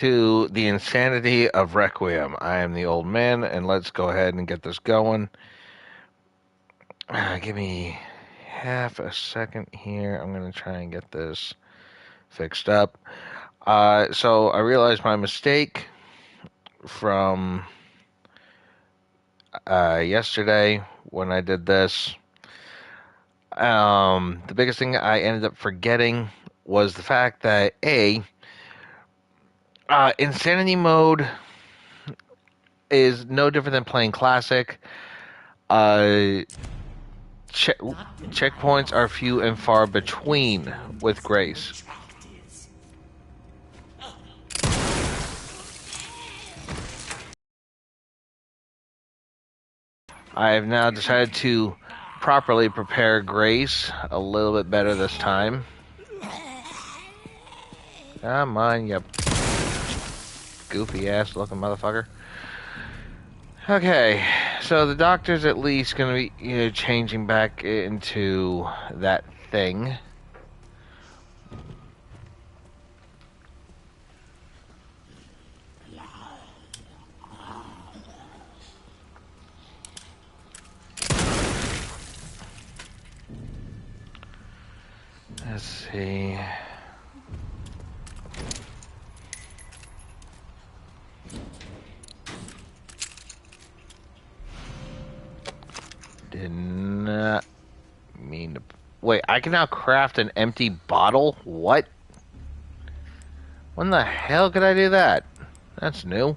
To the insanity of Requiem. I am the old man, and let's go ahead and get this going. Give me half a second here. I'm going to try and get this fixed up. So I realized my mistake from yesterday when I did this. The biggest thing I ended up forgetting was the fact that insanity mode is no different than playing classic. Uh, checkpoints are few and far between with Grace. I have now decided to properly prepare Grace a little bit better this time. Come on, you goofy ass looking motherfucker. Okay, so the doctor's at least going to be changing back into that thing. Let's see. Did not mean to... Wait, I can now craft an empty bottle? What? When the hell could I do that? That's new.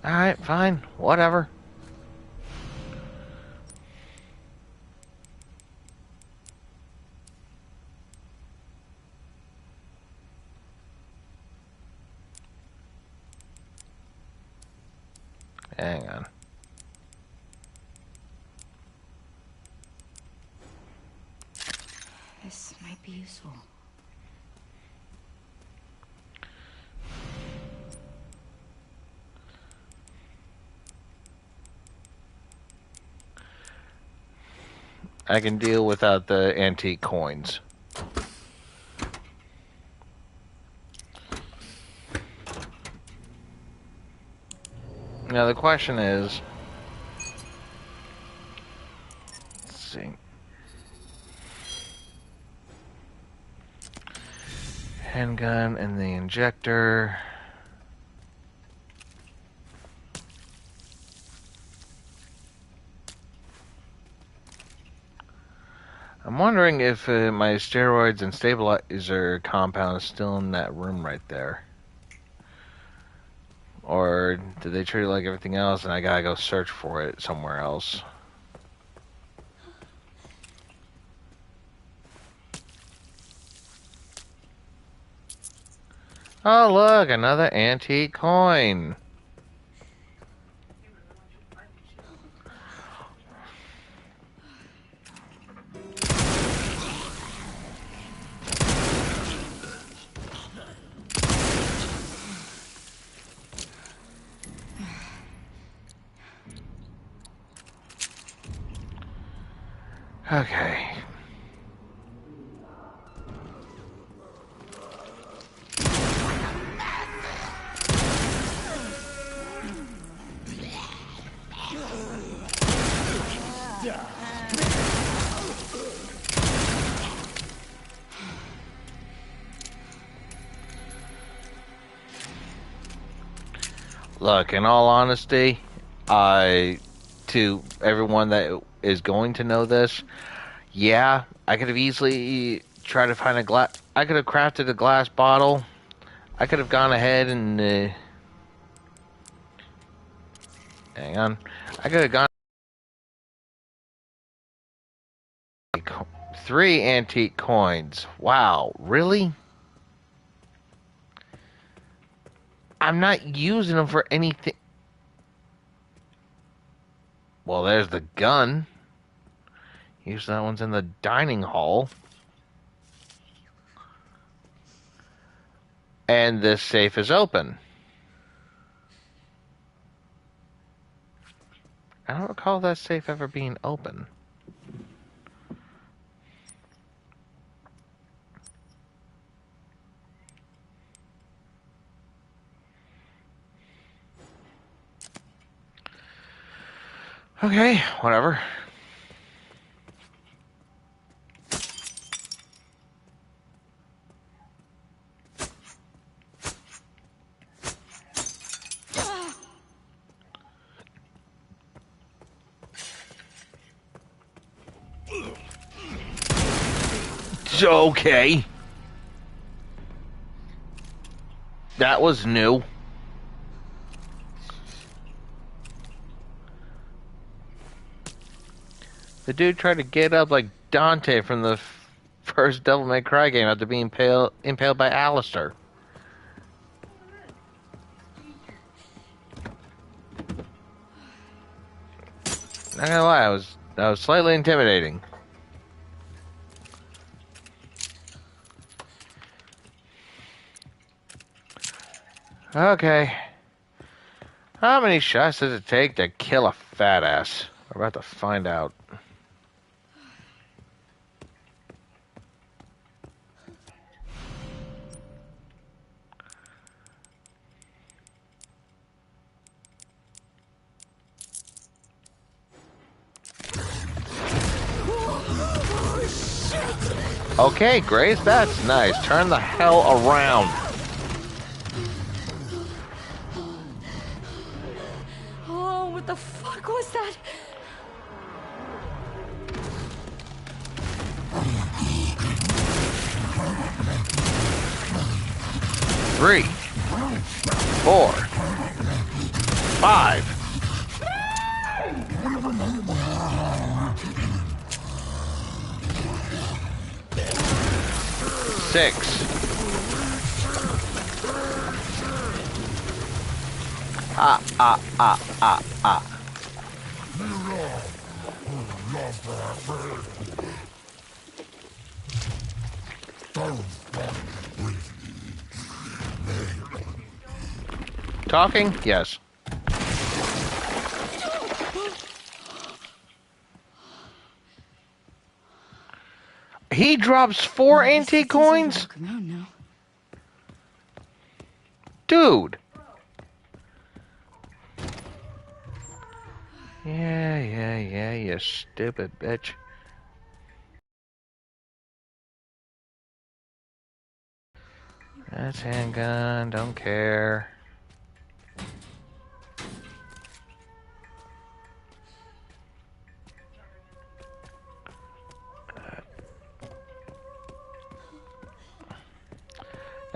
Alright, fine. Whatever. Hang on. This might be useful. I can deal without the antique coins. Now the question is... Let's see. Handgun and the injector. I'm wondering if my steroids and stabilizer compound is still in that room right there. Or did they treat it like everything else and I gotta go search for it somewhere else? Oh look, another antique coin. Okay. Look, in all honesty, to everyone that is going to know this, yeah, I could have easily tried to find a glass. I could have crafted a glass bottle. I could have gone ahead and hang on. I could have gone 3 antique coins. Wow, really? I'm not using them for anything. Well, there's the gun. Usually that one's in the dining hall. And this safe is open. I don't recall that safe ever being open. Okay, whatever. Okay. That was new. The dude tried to get up like Dante from the first Devil May Cry game after being impaled by Alistair. Not gonna lie, that was slightly intimidating. Okay. How many shots does it take to kill a fat ass? We're about to find out. Okay, Grace, that's nice. Turn the hell around. Oh, what the fuck was that? Three, 4, 5. Six. Ah. Talking? Yes. He drops 4 antique coins? Dude. Yeah, you stupid bitch. That's handgun, don't care.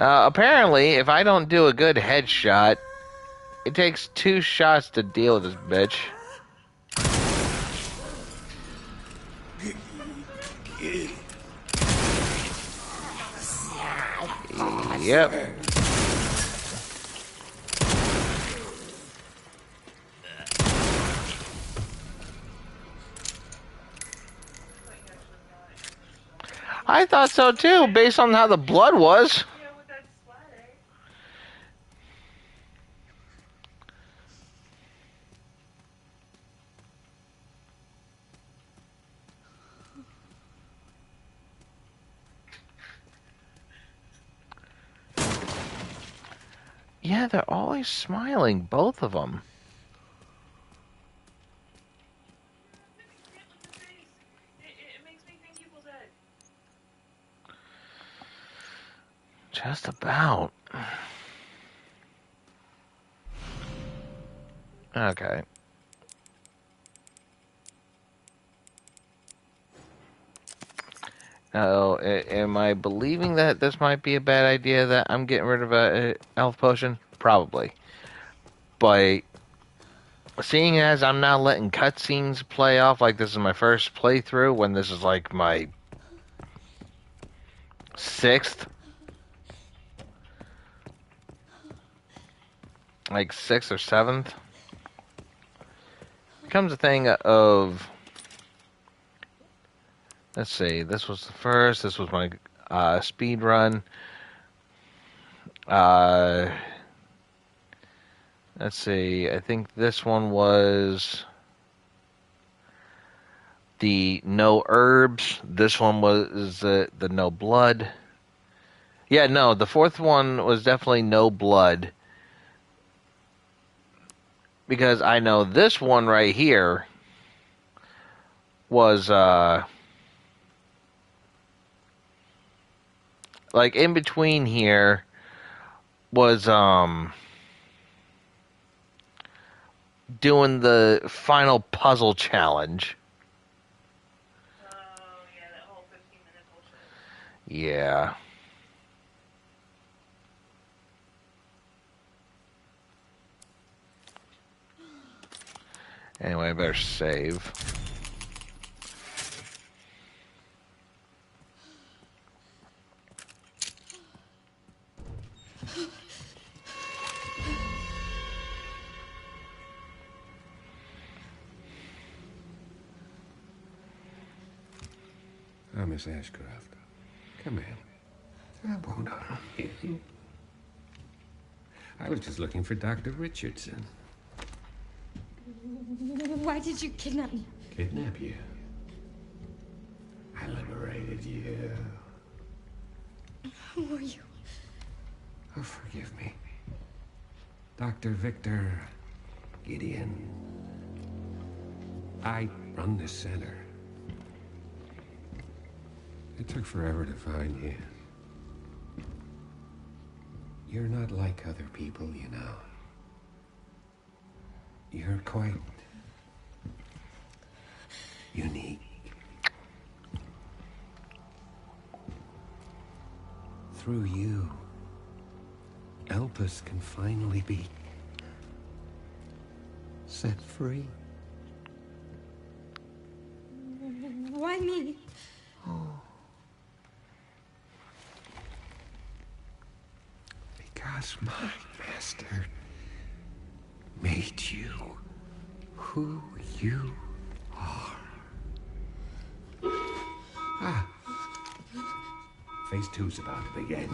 Apparently, if I don't do a good headshot, it takes 2 shots to deal with this bitch. Yep. I thought so too, based on how the blood was. Yeah, they're always smiling, both of them. Just about. Okay. Now, am I believing that this might be a bad idea that I'm getting rid of a health potion? Probably. But seeing as I'm now letting cutscenes play off like this is my first playthrough, when this is like my 6th, like 6th or 7th, becomes a thing of, let's see, this was the first, this was my speed run. Let's see, I think this one was the no herbs. This one was the no blood. Yeah, no, the 4th one was definitely no blood. Because I know this one right here was like in between here was doing the final puzzle challenge. Oh, yeah, that whole 15-minute bullshit. Yeah. Anyway, I better save. Miss Ashcroft. Come in. I won't harm you. I was just looking for Dr. Richardson. Why did you kidnap me? Kidnap you? I liberated you. Who are you? Oh, forgive me. Dr. Victor Gideon. I run this center. It took forever to find you. You're not like other people, you know. You're quite unique. Through you, Elpis can finally be set free. Why me? Because my master made you who you are. Phase 2's about to begin.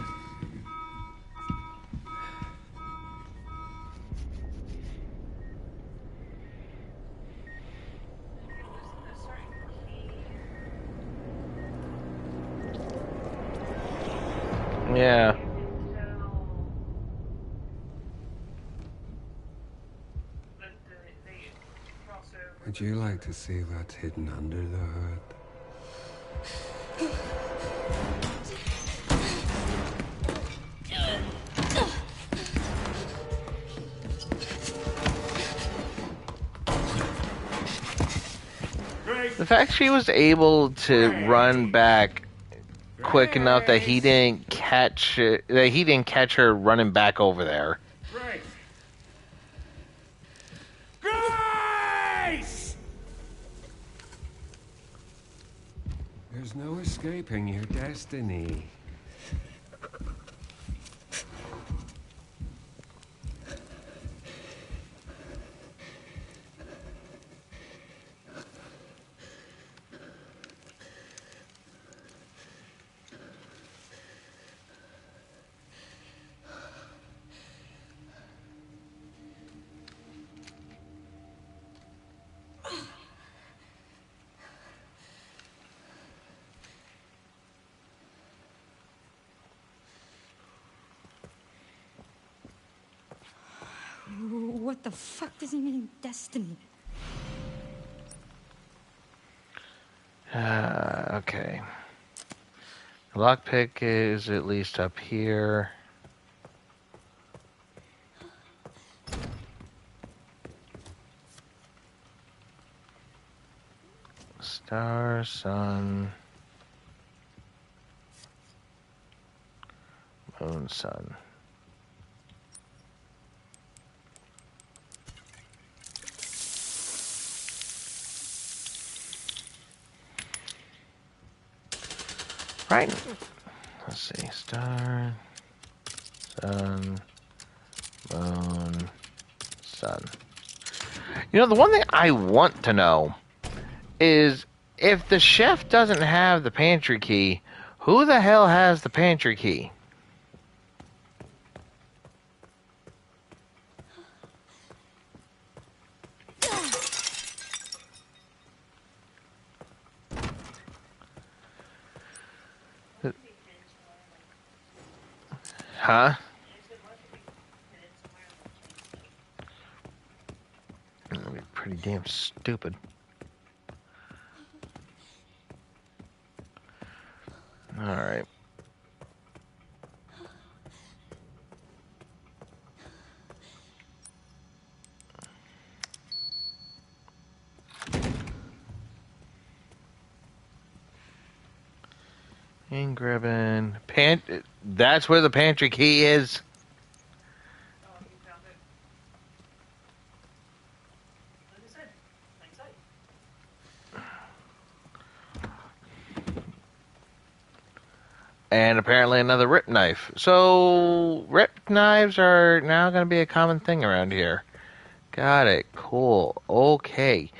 Yeah. Would you like to see what's hidden under the hood? The fact she was able to run back quick enough that he didn't catch her running back over there. Grace! Grace! There's no escaping your destiny. What the fuck does he mean, destiny? Okay. Lockpick is at least up here. Star, sun, moon, sun. Right. Let's see. Star, sun, moon, sun. You know, the one thing I want to know is if the chef doesn't have the pantry key, who the hell has the pantry key? Huh? That'd be pretty damn stupid. And grabbing that's where the pantry key is. Oh, you found it. Like I said, plain sight. And apparently another rip knife. So rip knives are now going to be a common thing around here. Got it. Cool. Okay.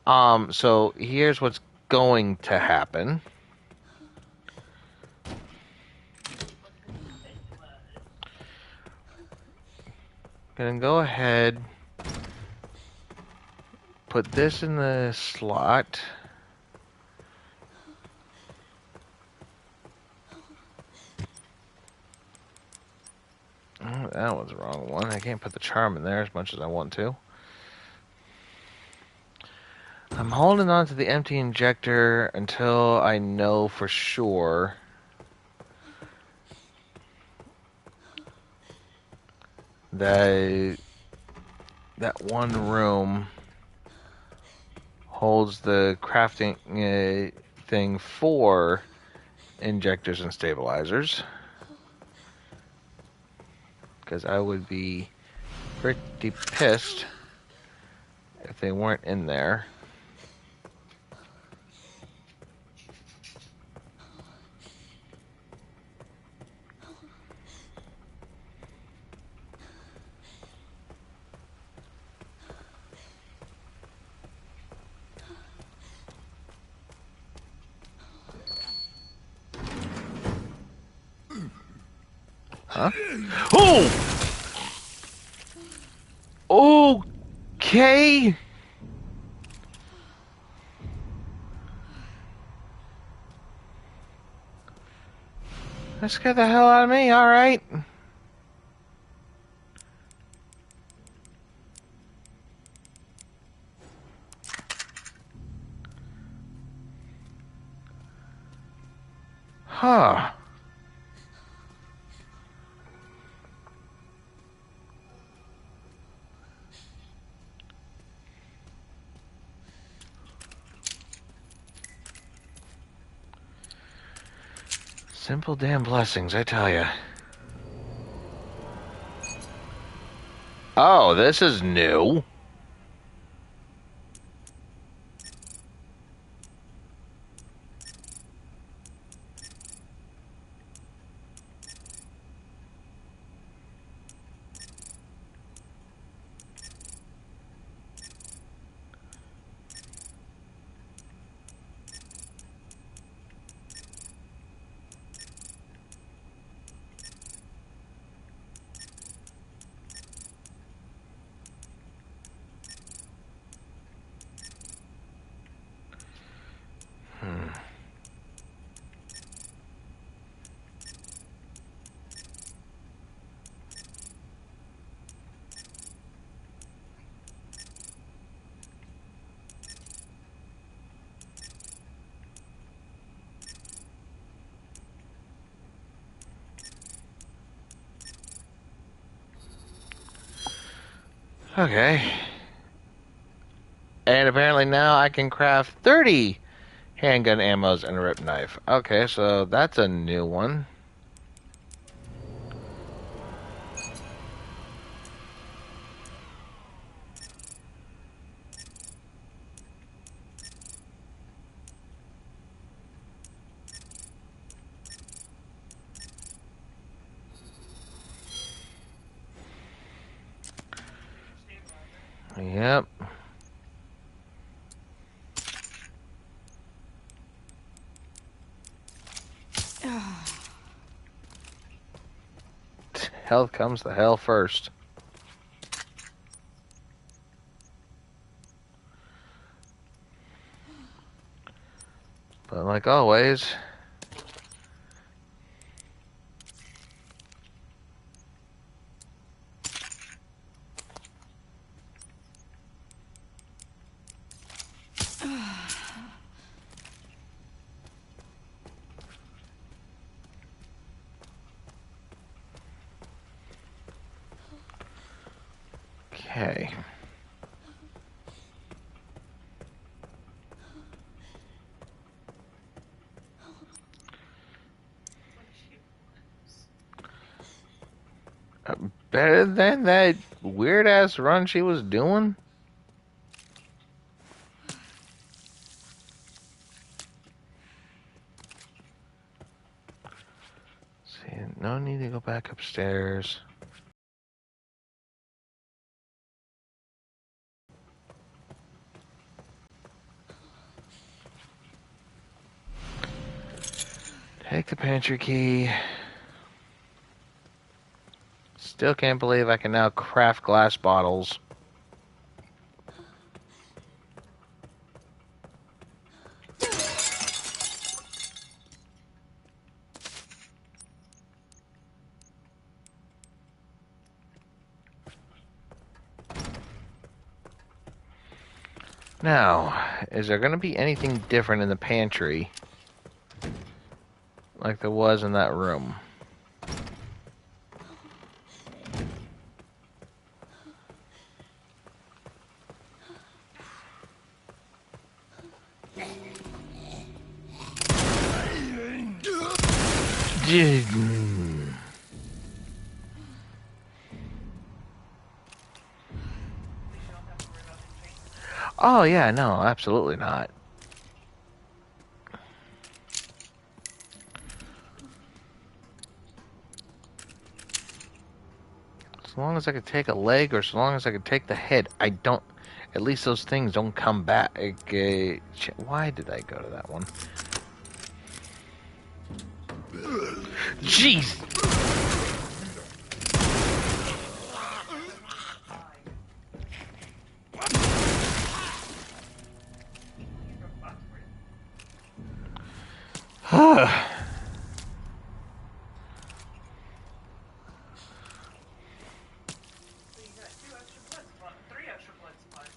So here's what's going to happen. Gonna go ahead, put this in the slot. Oh, that was the wrong one. I can't put the charm in there as much as I want to. I'm holding on to the empty injector until I know for sure that that one room holds the crafting thing for injectors and stabilizers. Because I would be pretty pissed if they weren't in there. Huh? Oh! Okay! That scared the hell out of me, alright. Huh. Simple damn blessings, I tell ya. Oh, this is new. Okay. And apparently now I can craft 30 handgun ammos and a rip knife. Okay, so that's a new one. Yep. Health comes the hell first. But like always, okay. Better than that weird ass run she was doing. See, no need to go back upstairs. Take the pantry key. Still can't believe I can now craft glass bottles. Now, is there going to be anything different in the pantry like there was in that room? Oh, yeah, no, absolutely not. As long as I could take a leg or as long as I could take the head, I don't... At least those things don't come back. Why did I go to that one? Jeez! So you got 3 extra blood supplies.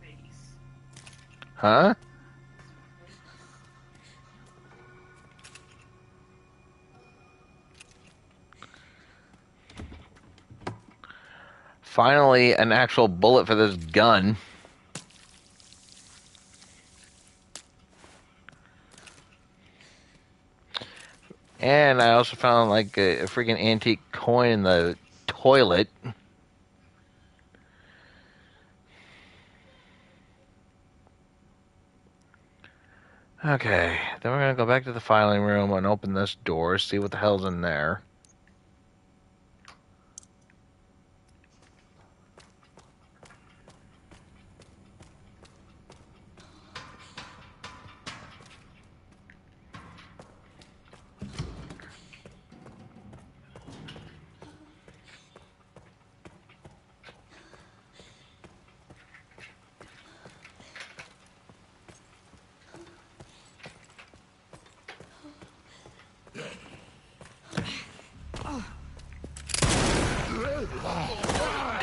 Base. Huh? Finally, an actual bullet for this gun. And I also found like a freaking antique coin in the toilet. Okay, then we're gonna go back to the filing room and open this door, see what the hell's in there.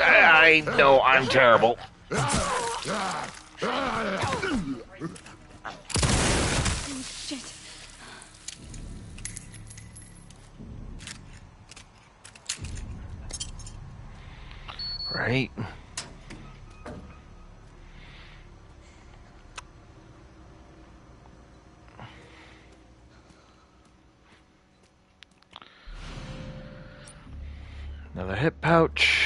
I know I'm terrible. Oh, shit. Right? Another hip pouch.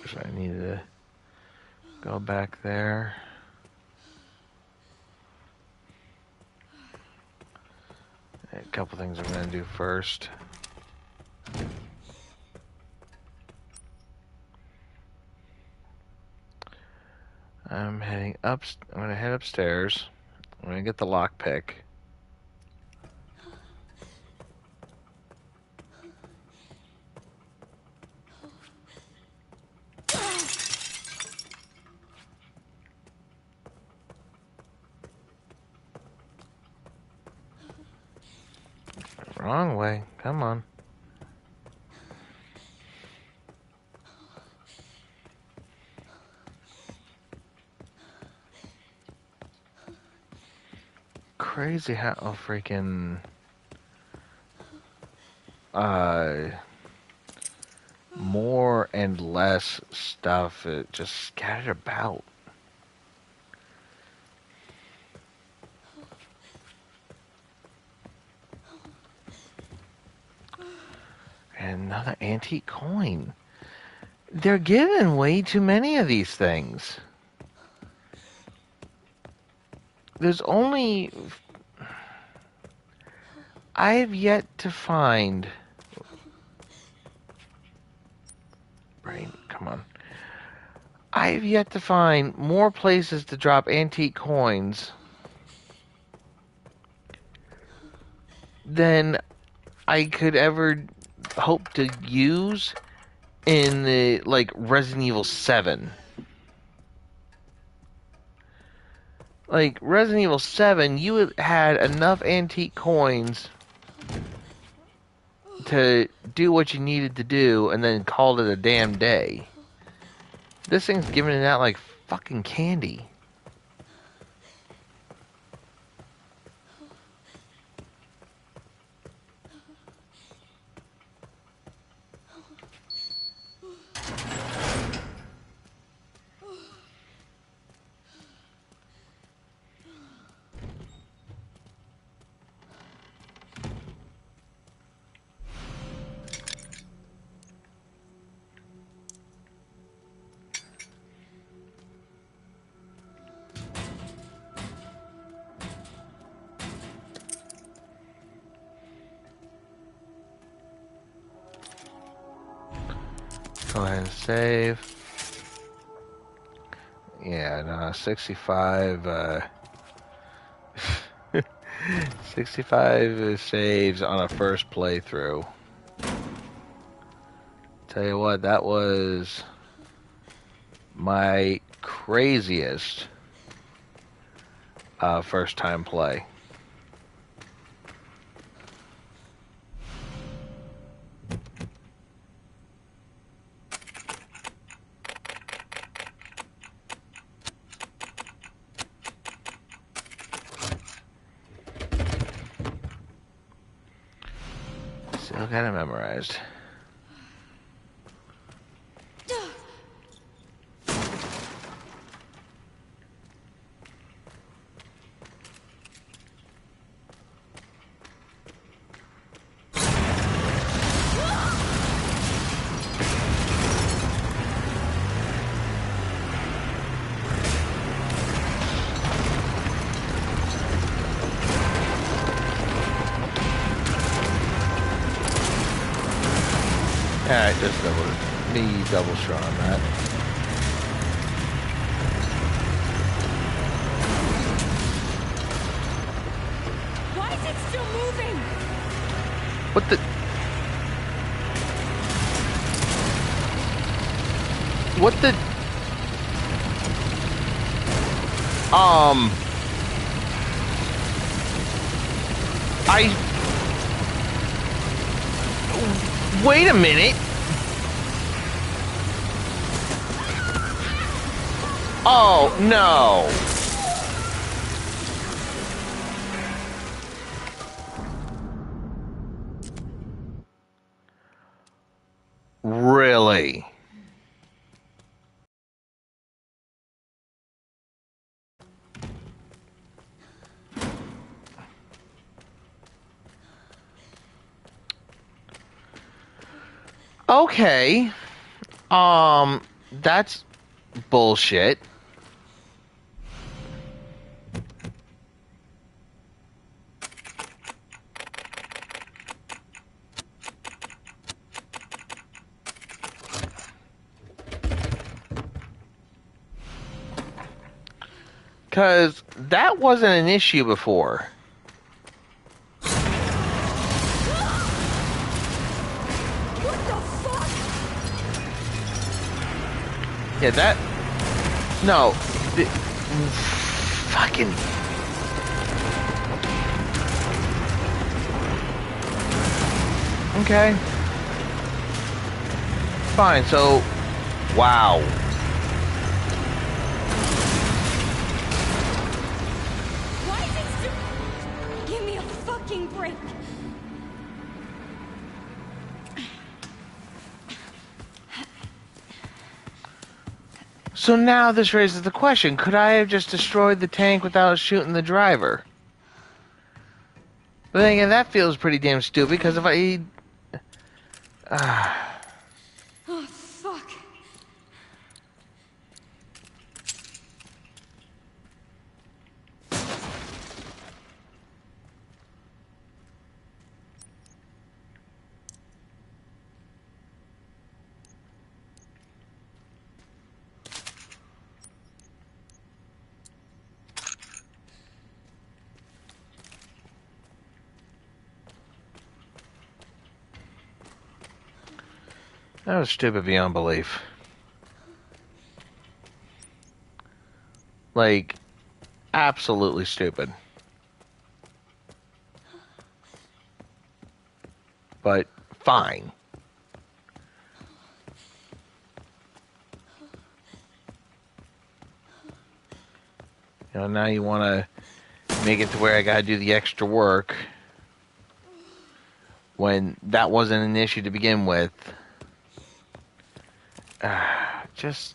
So I need to go back there. A couple things I'm gonna do first. I'm heading up. I'm gonna head upstairs. I'm gonna get the lockpick. Wrong way. Come on. Crazy how freaking more and less stuff just scattered about. And another antique coin. They're giving way too many of these things. There's only... I have yet to find... Brain, come on. I have yet to find more places to drop antique coins than I could ever hope to use in the, like, Resident Evil 7. Like, Resident Evil 7, you had enough antique coins to do what you needed to do and then called it a damn day. This thing's giving it out like fucking candy. Go ahead and save. Yeah, no, 65, 65 saves on a first playthrough. Tell you what, that was my craziest first time play. Still got it memorized. Alright, just double strong on that. Why is it still moving? What the? What the? Wait a minute. Oh, no. Really? Okay. That's bullshit. Because that wasn't an issue before. What the fuck? Yeah, that... No. Fucking... Okay. Fine, so... Wow. Why is it still... Give me a fucking break. So now this raises the question, could I have just destroyed the tank without shooting the driver? But then again, that feels pretty damn stupid, because if I... Oh, fuck. That was stupid beyond belief. Like, absolutely stupid. But, fine. You know, now you want to make it to where I gotta do the extra work when that wasn't an issue to begin with. Just...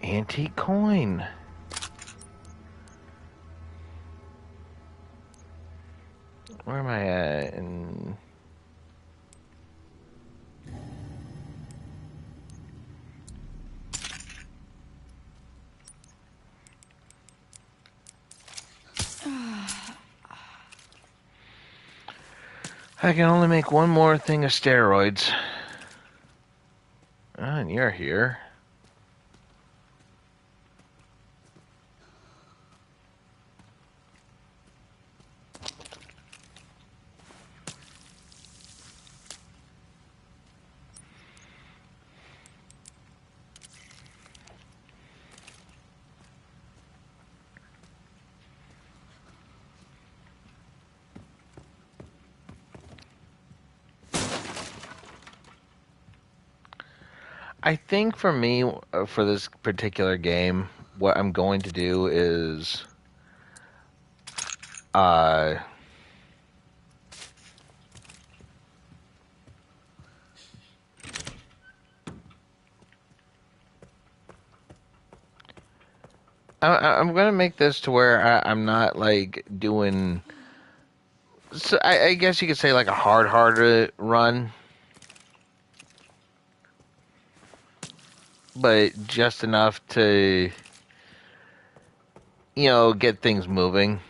Antique coin. Where am I at? I can only make one more thing of steroids. And you're here. I think for me, for this particular game, what I'm going to do is, I'm going to make this to where I'm not like doing. So I guess you could say like a hard run, but just enough to, get things moving.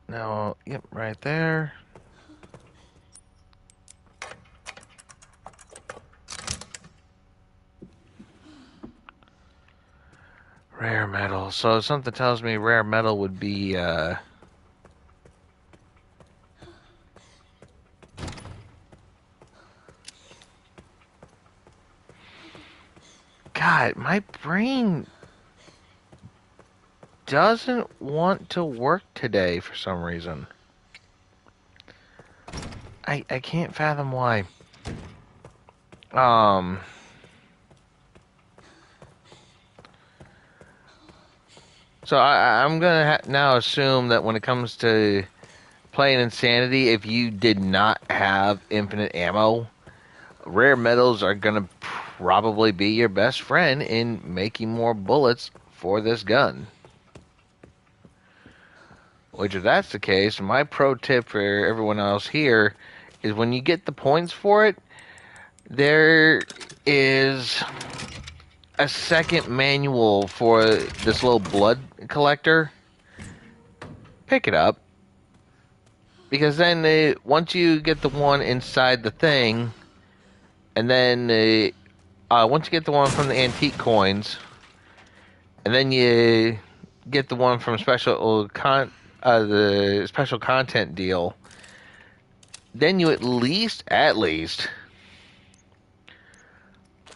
Now, yep, right there. Rare metal. So something tells me rare metal would be, God, my brain doesn't want to work today for some reason. I can't fathom why. So I'm gonna now assume that when it comes to playing Insanity, if you did not have infinite ammo, rare metals are gonna probably be your best friend in making more bullets for this gun. Which, if that's the case, my pro tip for everyone else here is when you get the points for it, there is a second manual for this little blood collector. Pick it up. Because then once you get the one inside the thing, and then once you get the one from the antique coins, and then you get the one from the special content deal, then you at least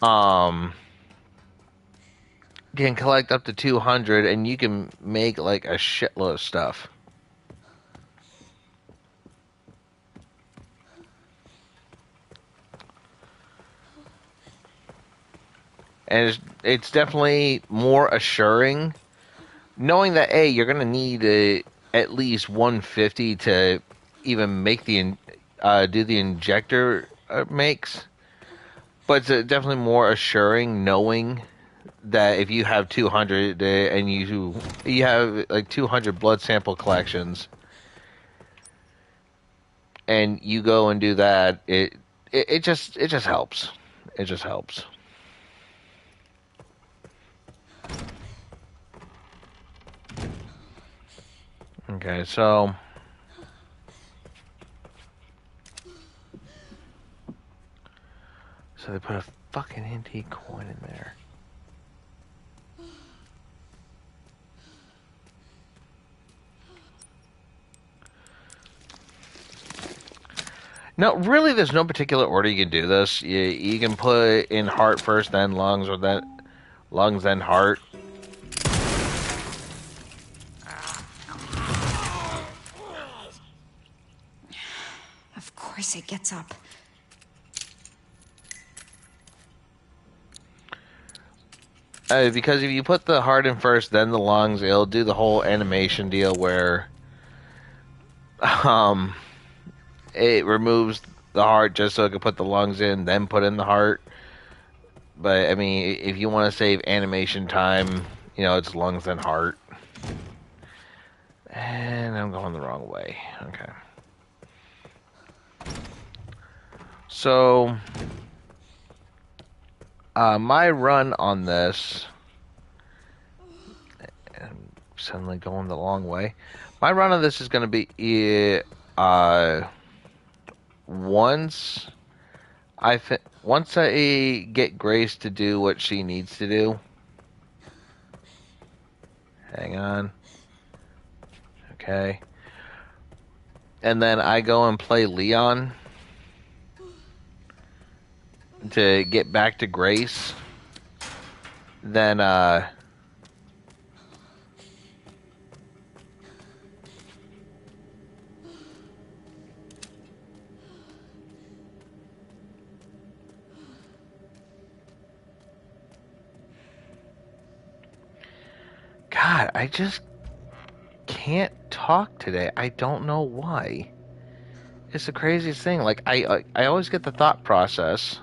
um can collect up to 200, and you can make like a shitload of stuff. And it's definitely more assuring knowing that you're gonna need at least 150 to even make the do the injector makes, but it's definitely more assuring knowing that if you have 200 and you have like 200 blood sample collections and you go and do that, it just helps. It just helps. Okay, so they put a fucking antique coin in there. No, really, there's no particular order you can do this. You can put in heart first, then lungs, or then lungs, then heart. Of course it gets up. Because if you put the heart in first, then the lungs, it'll do the whole animation deal where um, it removes the heart just so it can put the lungs in, then put in the heart. But, I mean, if you want to save animation time, it's lungs, then heart. And I'm going the wrong way. Okay. So, my run on this, I'm suddenly going the long way. My run on this is going to be once I get Grace to do what she needs to do. Hang on. Okay. And then I go and play Leon to get back to Grace. Then God, I just can't talk today. I don't know why. It's the craziest thing. Like I always get the thought process.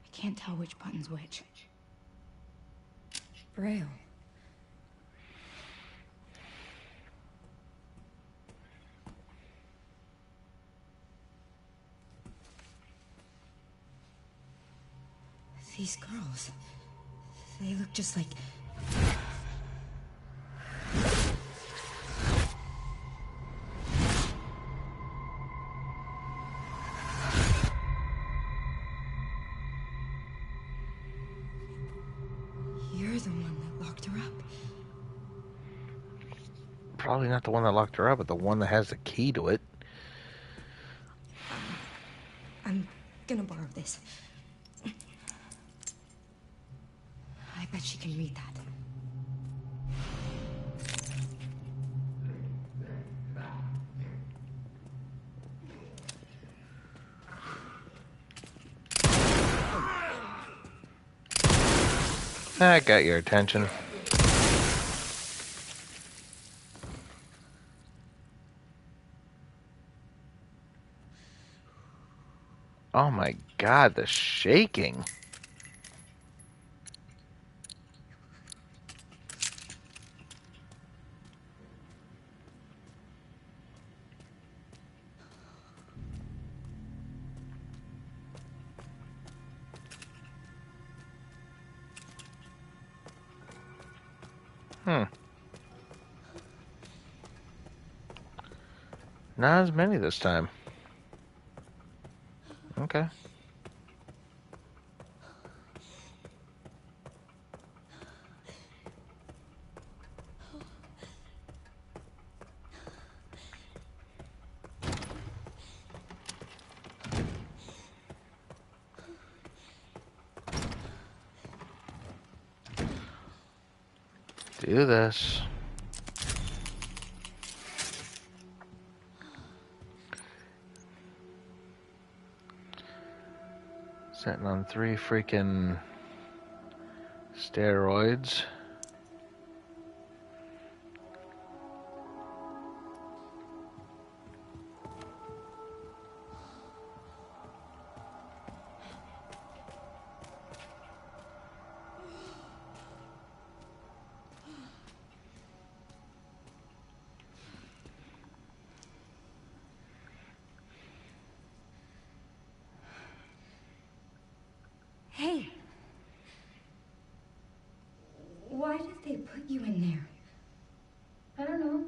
I can't tell which button's which. Braille. These girls, they look just like... You're the one that locked her up. Probably not the one that locked her up, but the one that has the key to it. I'm gonna borrow this. I bet she can read that. That got your attention. Oh my God, the shaking. Not as many this time. Okay. Do this. Sitting on 3 freaking steroids. Hey. Why did they put you in there? I don't know.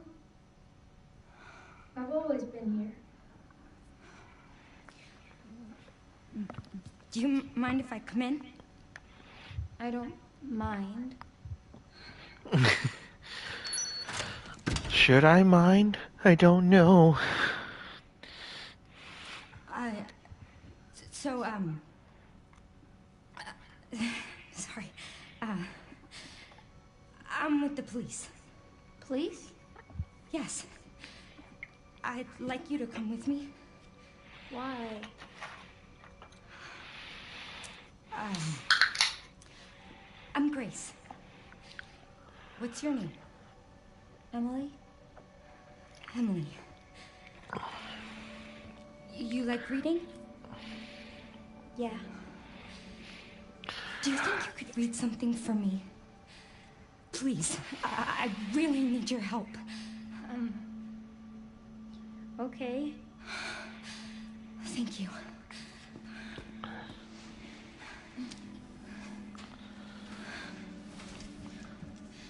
I've always been here. Do you mind if I come in? I don't mind. Should I mind? I don't know. So, sorry. I'm with the police. Please? Yes. I'd like you to come with me. Why? I'm Grace. What's your name? Emily? Emily. You like reading? Yeah. Do you think you could read something for me? Please, I really need your help. Okay. Thank you.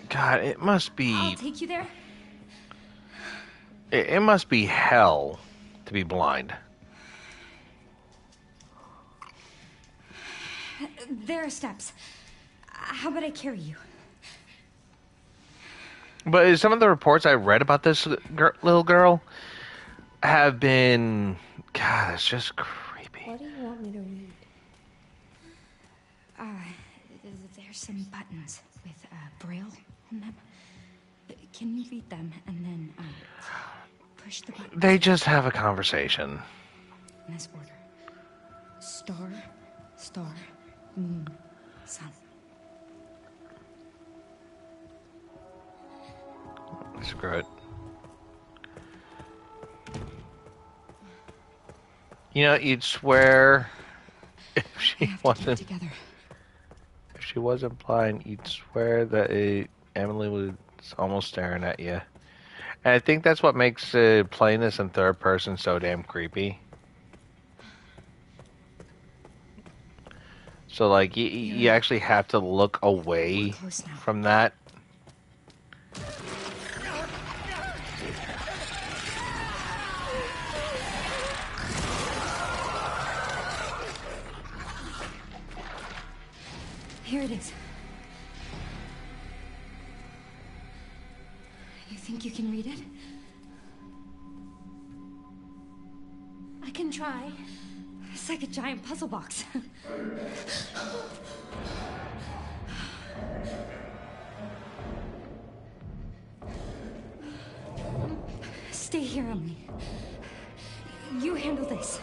God, it must be... I'll take you there. It must be hell to be blind. There are steps. How about I carry you? But some of the reports I read about this little girl have been... God, it's just creepy. What do you want me to read? There's some buttons with Braille on them. Can you read them and then push the button? They just have a conversation. In this order. Star, star, moon, sun. Screw it. You know, you'd swear if she wasn't blind, you'd swear that Emily was almost staring at you. And I think that's what makes playing this in third person so damn creepy. So, like, you actually have to look away from that. Here it is. You think you can read it? I can try. It's like a giant puzzle box. Stay here, Emily. You handle this.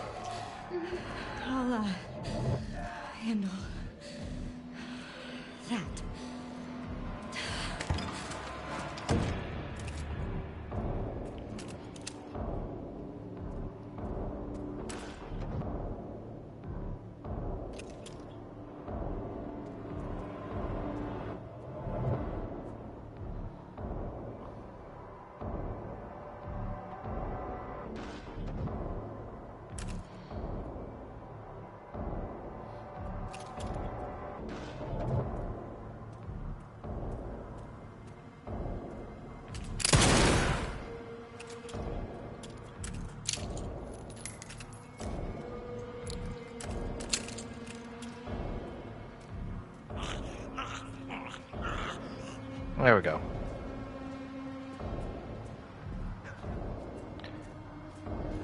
I'll, handle that. There we go.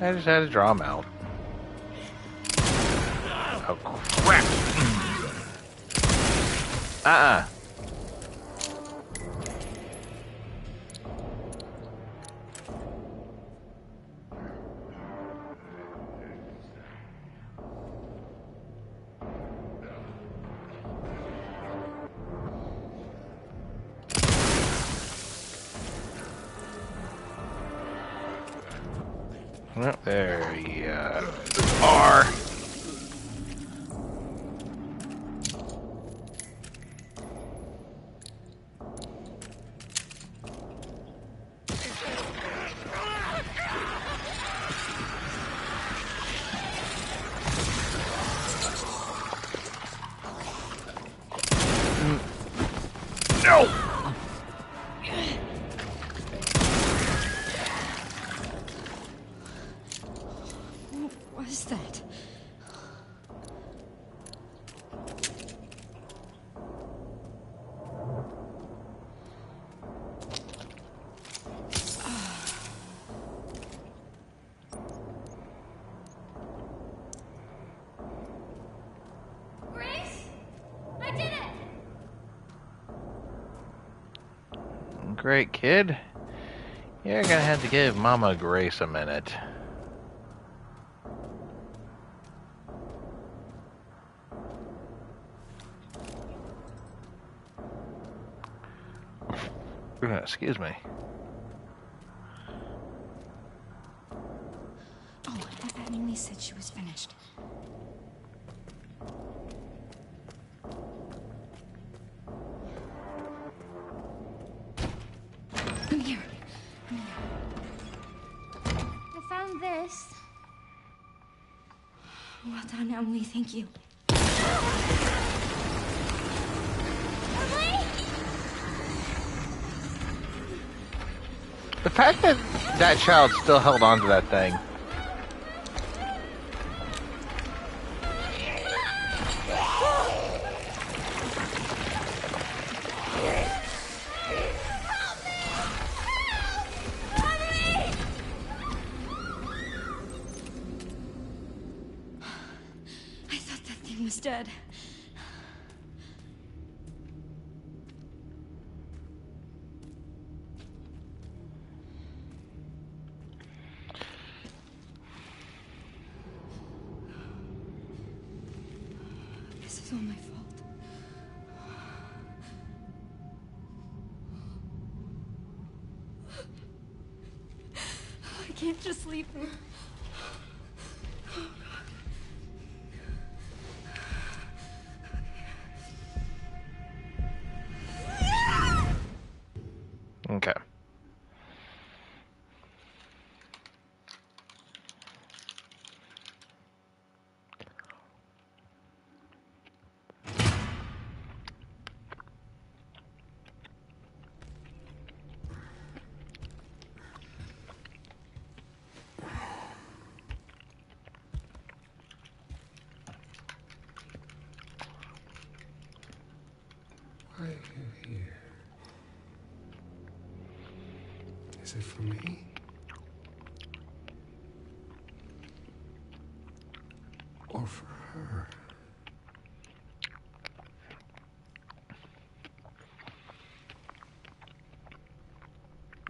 I just had to draw him out. Oh, crap! Uh-uh. Well, there you are. No! What was that? Grace? I did it! Great, kid. You're gonna have to give Mama Grace a minute. Excuse me. Oh, Emily said she was finished. I'm here. I found this. Well done, Emily. Thank you. Emily? The fact that that child still held on to that thing. I thought that thing was dead. This is all my fault. I can't just leave her. Okay. Why are you here? Is it for me? Or for her?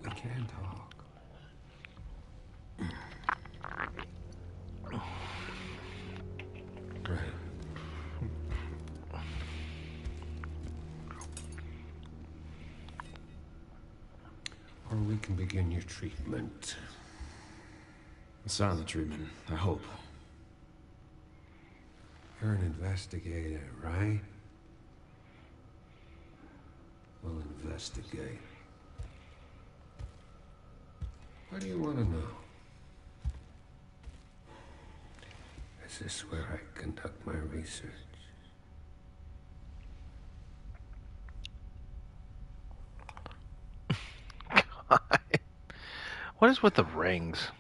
We can talk. Right. Or we can begin your treatment. Silent treatment, I hope. You're an investigator, right? We'll investigate. What do you want to know? Is this where I conduct my research? What is with the rings?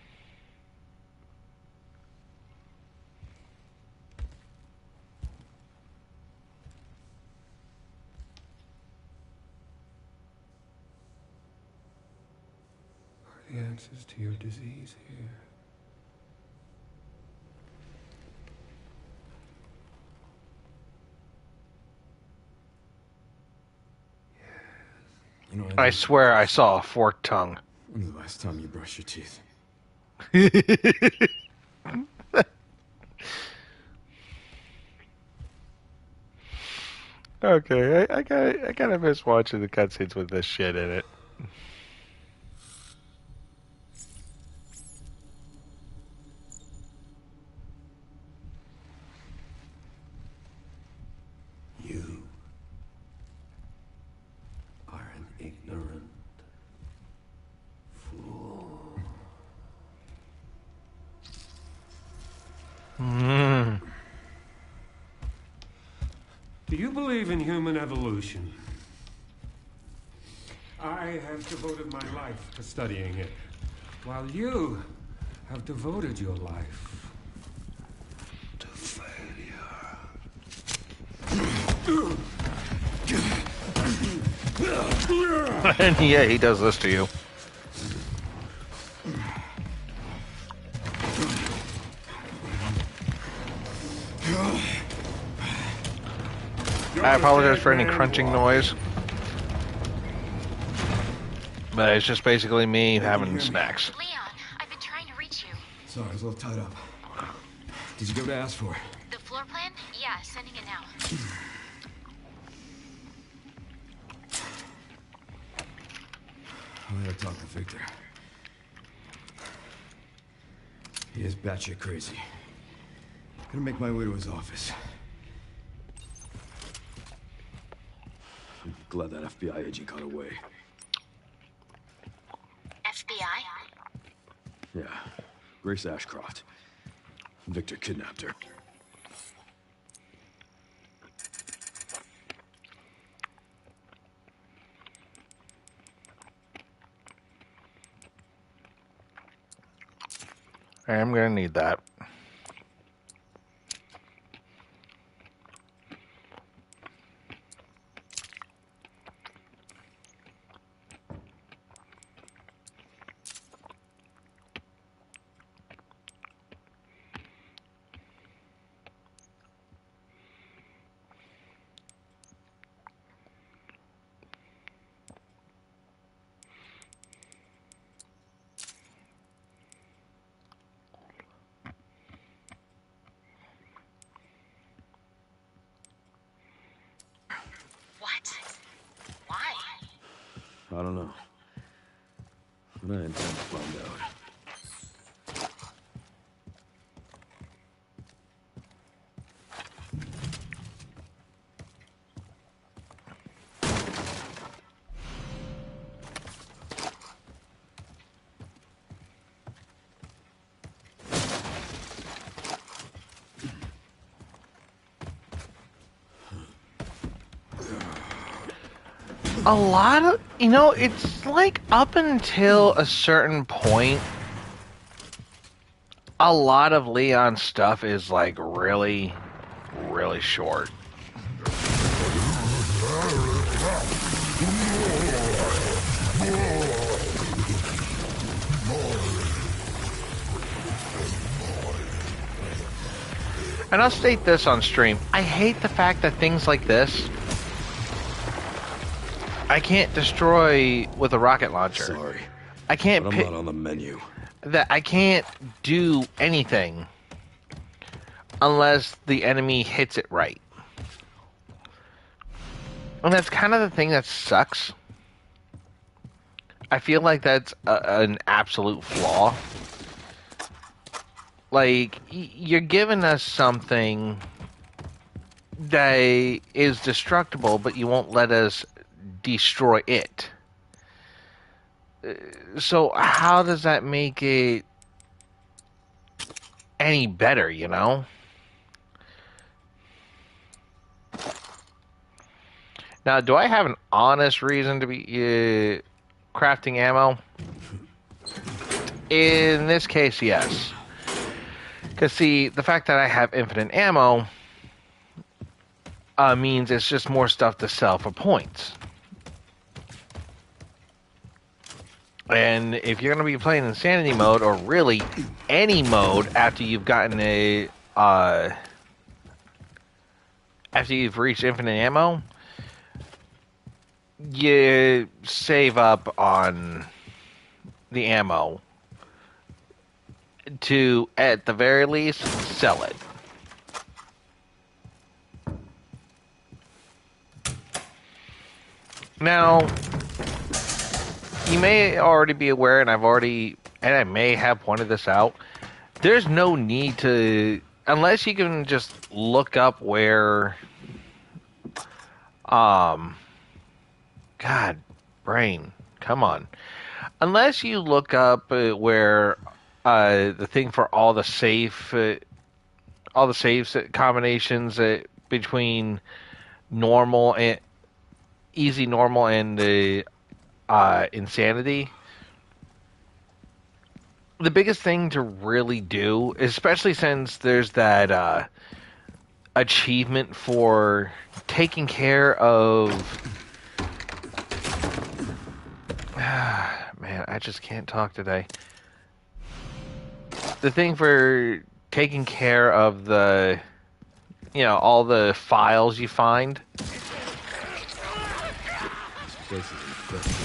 answers to your disease here. You know, I swear I saw a forked tongue. When's the last time you brushed your teeth? Okay, I gotta miss watching the cutscenes with this shit in it. You are an ignorant fool. Do you believe in human evolution? I have devoted my life to studying it, while you have devoted your life to failure. And yeah, he does this to you. I apologize for any crunching noise. But it's just basically me having snacks. Leon, I've been trying to reach you. Sorry, I was a little tied up. Did you go to ask for it? The floor plan? Yeah, sending it now. I gotta talk to Victor. He is batshit crazy. Gonna make my way to his office. I'm glad that FBI agent got away. FBI? Yeah, Grace Ashcroft. Victor kidnapped her. I am gonna need that. What? Why? I don't know. But I intend to find out. A lot of, it's like up until a certain point, a lot of Leon's stuff is like really, really short. And I'll state this on stream. I hate the fact that things like this I can't destroy with a rocket launcher. Sorry, I can't but I'm not on the menu. that I can't do anything unless the enemy hits it right. And that's kind of the thing that sucks. I feel like that's an absolute flaw. Like, you're giving us something that is destructible, but you won't let us destroy it. So how does that make it any better, you know? Now, do I have an honest reason to be crafting ammo? In this case, yes. Because, see, the fact that I have infinite ammo means it's just more stuff to sell for points. And if you're going to be playing Insanity mode, or really any mode after you've gotten after you've reached infinite ammo, you save up on the ammo to, at the very least, sell it. Now, you may already be aware, and I may have pointed this out, there's no need to, unless you can just look up where, God, brain, come on. Unless you look up where the thing for all the safe combinations between normal and easy, normal, and the insanity. The biggest thing to really do, especially since there's that achievement for taking care of. Man, I just can't talk today. The thing for taking care of the, all the files you find. This place is infested.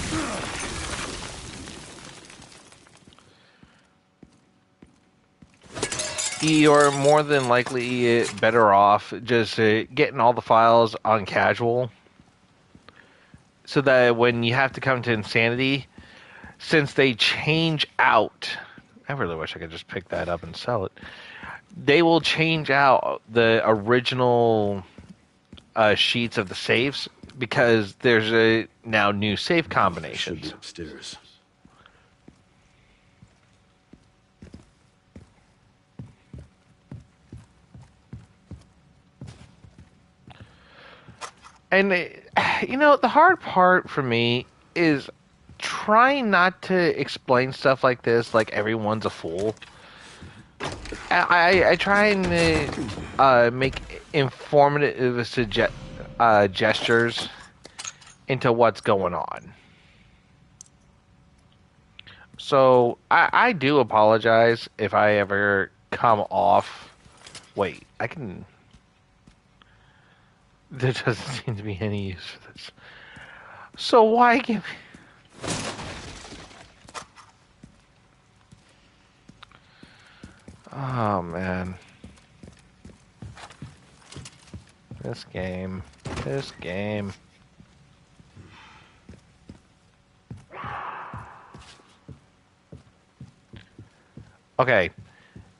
You're more than likely better off just getting all the files on casual, so that when you have to come to Insanity, since they change out, I really wish I could just pick that up and sell it. They will change out the original sheets of the safes, because there's now new safe combinations. Should be upstairs. And, the hard part for me is trying not to explain stuff like this like everyone's a fool. I try and make informative gestures into what's going on. So I do apologize if I ever come off. Wait, I can. There doesn't seem to be any use for this. So why give me... Oh, man. This game. Okay.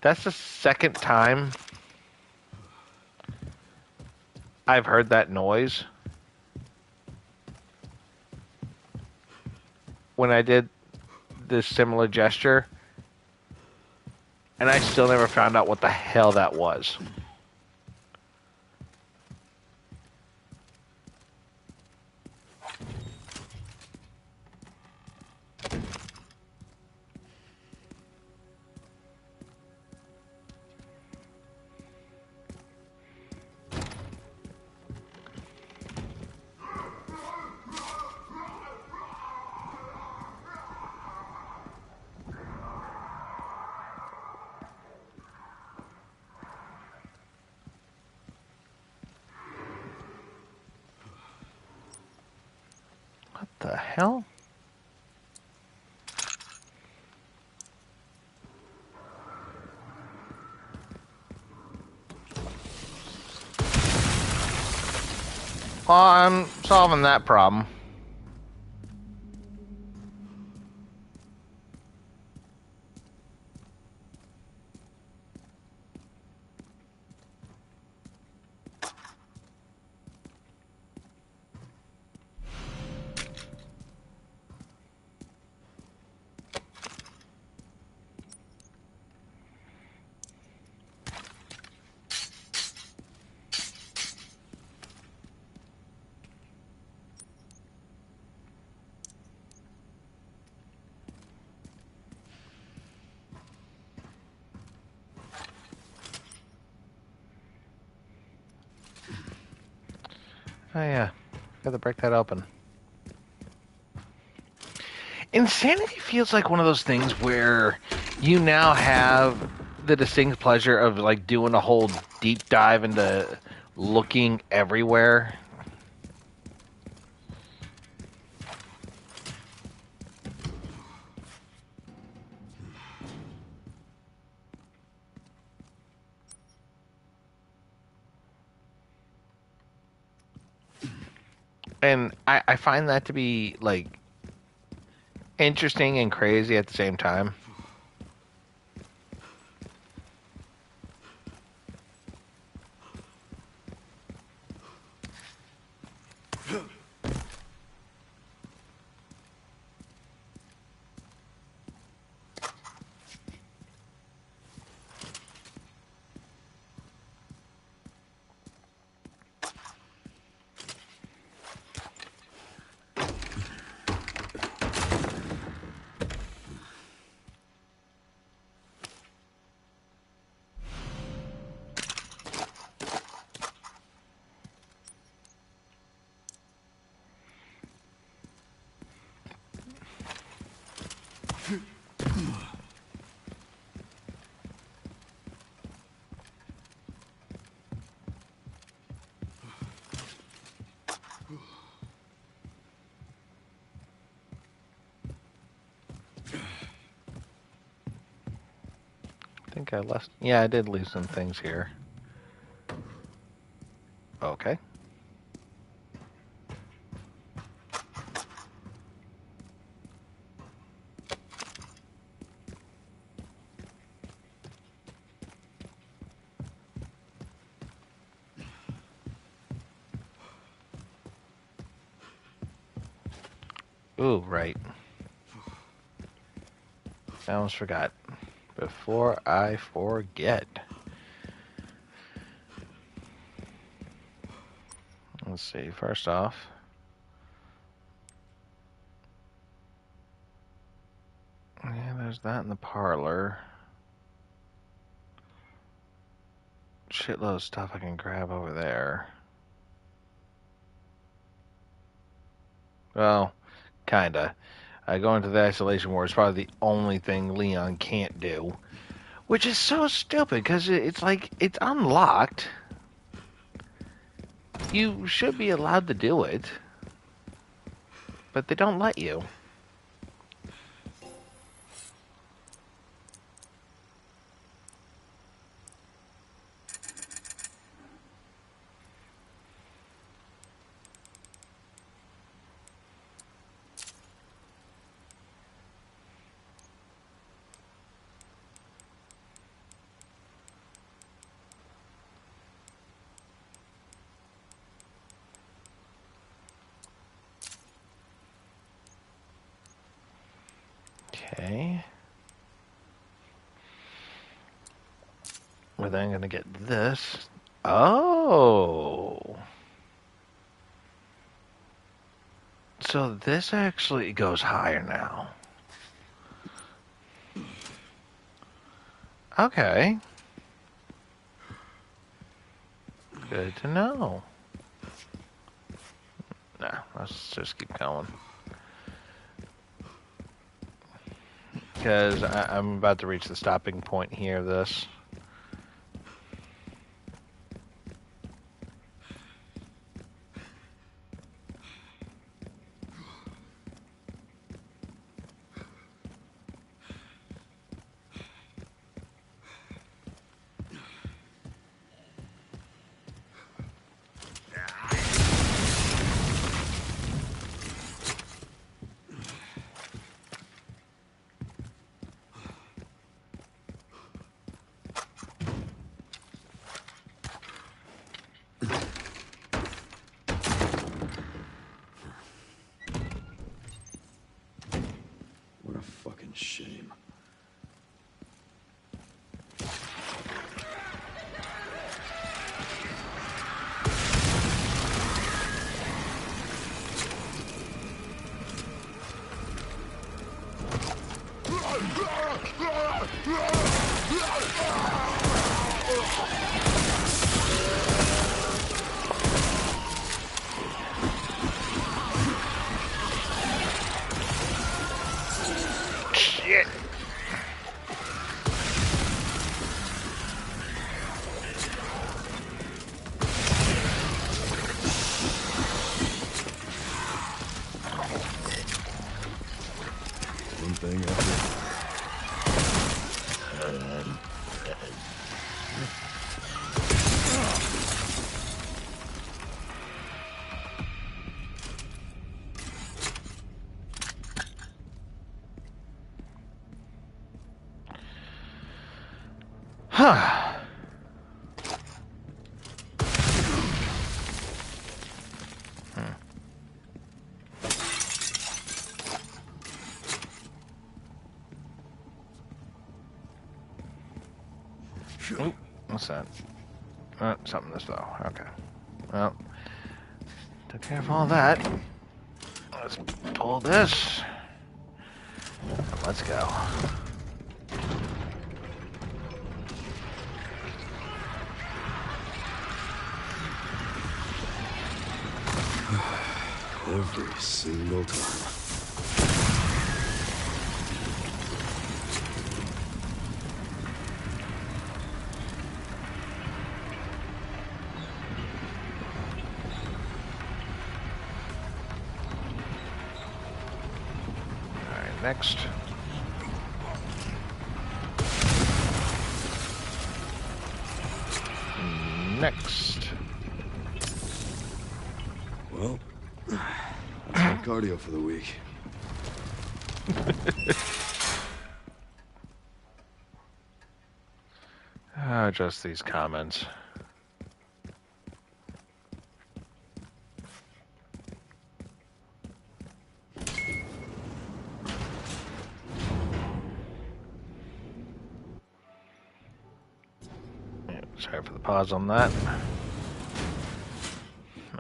That's the second time I've heard that noise. When I did this similar gesture. And I still never found out what the hell that was. What the hell? Well, I'm solving that problem. Oh yeah, gotta break that open. Insanity feels like one of those things where you now have the distinct pleasure of like doing a whole deep dive into looking everywhere. And I find that to be like interesting and crazy at the same time. I think I left. Yeah, I did leave some things here. Okay. Ooh, right. I almost forgot. Before I forget. Let's see, first off. Yeah, there's that in the parlor. Shitload of stuff I can grab over there. Well, kinda. Going to the isolation ward is probably the only thing Leon can't do. Which is so stupid, because it's like, it's unlocked. You should be allowed to do it. But they don't let you. Okay. We're then going to get this. Oh. So this actually goes higher now. Okay. Good to know. Nah, let's just keep going. Because I'm about to reach the stopping point here of this. What a fucking shame. Huh. Ooh, what's that? Something this though. Okay. Well, took care of all that. Let's pull this. And let's go. Every single time. Alright, next. Next. Well, that's my cardio for the week. Just these comments. Yeah, sorry for the pause on that.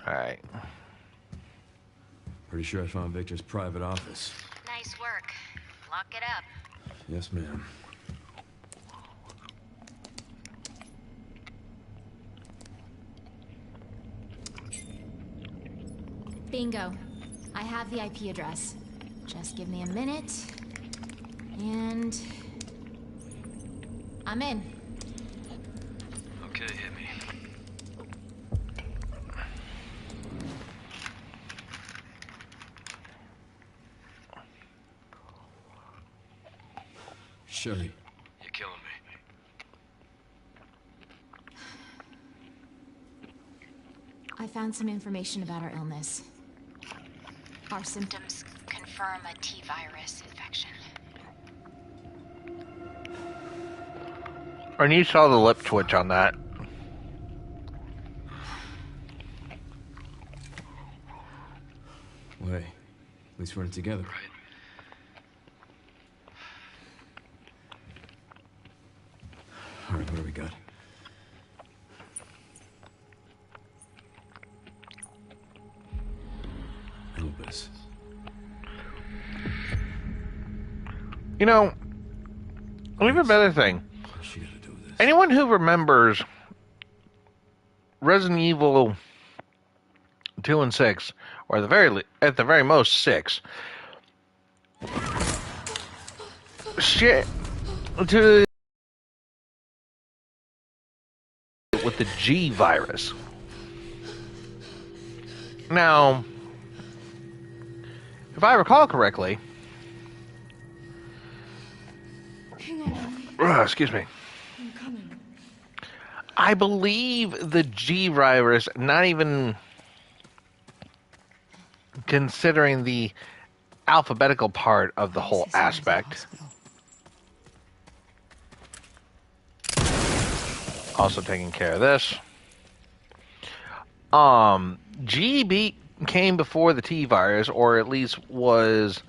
Alright. Pretty sure I found Victor's private office. Nice work. Lock it up. Yes, ma'am. Bingo. I have the IP address. Just give me a minute. And... I'm in. Okay, hit me. Sherry. You're killing me. I found some information about our illness. Our Symptoms confirm a T-virus infection. And you saw the lip twitch on that. Wait. At least we're in it together, right? All right, what do we got? Elvis. You know, an even better thing. What's she gotta do with this? Anyone who remembers Resident Evil 2 and 6, or at the very most 6, shit to with the G virus. Now, if I recall correctly, Hang on, Emily. excuse me, I'm coming. I believe the G virus, not even considering the alphabetical part of the whole Cicely was at the aspect. hospital. Also taking care of this. GB came before the T virus, or at least was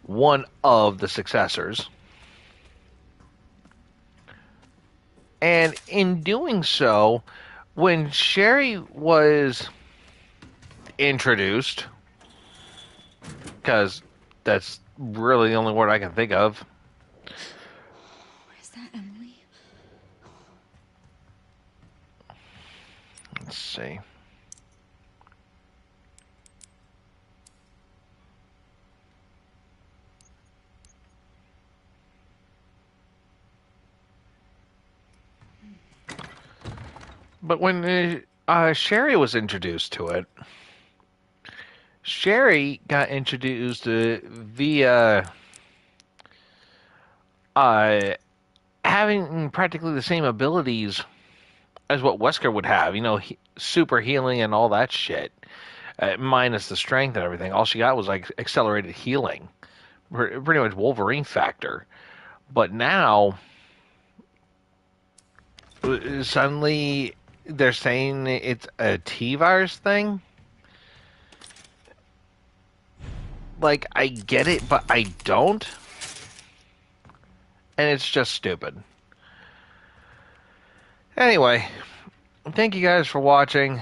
one of the successors. And in doing so, when Sherry was introduced, because that's really the only word I can think of. Is that Emily? Let's see. But when Sherry was introduced to it, Sherry got introduced via having practically the same abilities as what Wesker would have, super healing and all that shit, minus the strength and everything. All she got was like accelerated healing, pretty much Wolverine factor. But now, suddenly, they're saying it's a T-virus thing. Like, I get it, but I don't. And it's just stupid. Anyway, thank you guys for watching.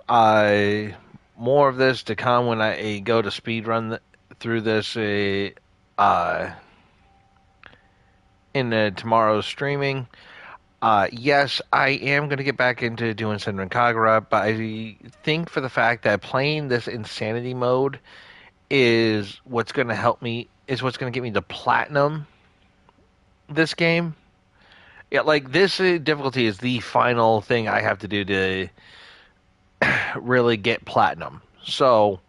More of this to come when I go to speedrun through this in tomorrow's streaming. Yes, I am going to get back into doing Senran Kagura, but I think for the fact that playing this insanity mode is what's going to help me, is what's going to get me to platinum this game. Yeah, like this difficulty is the final thing I have to do to really get platinum. So,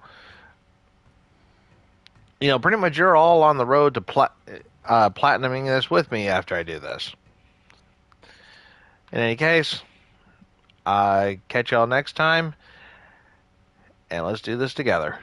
pretty much you're all on the road to platinuming this with me after I do this. In any case, catch y'all next time, and let's do this together.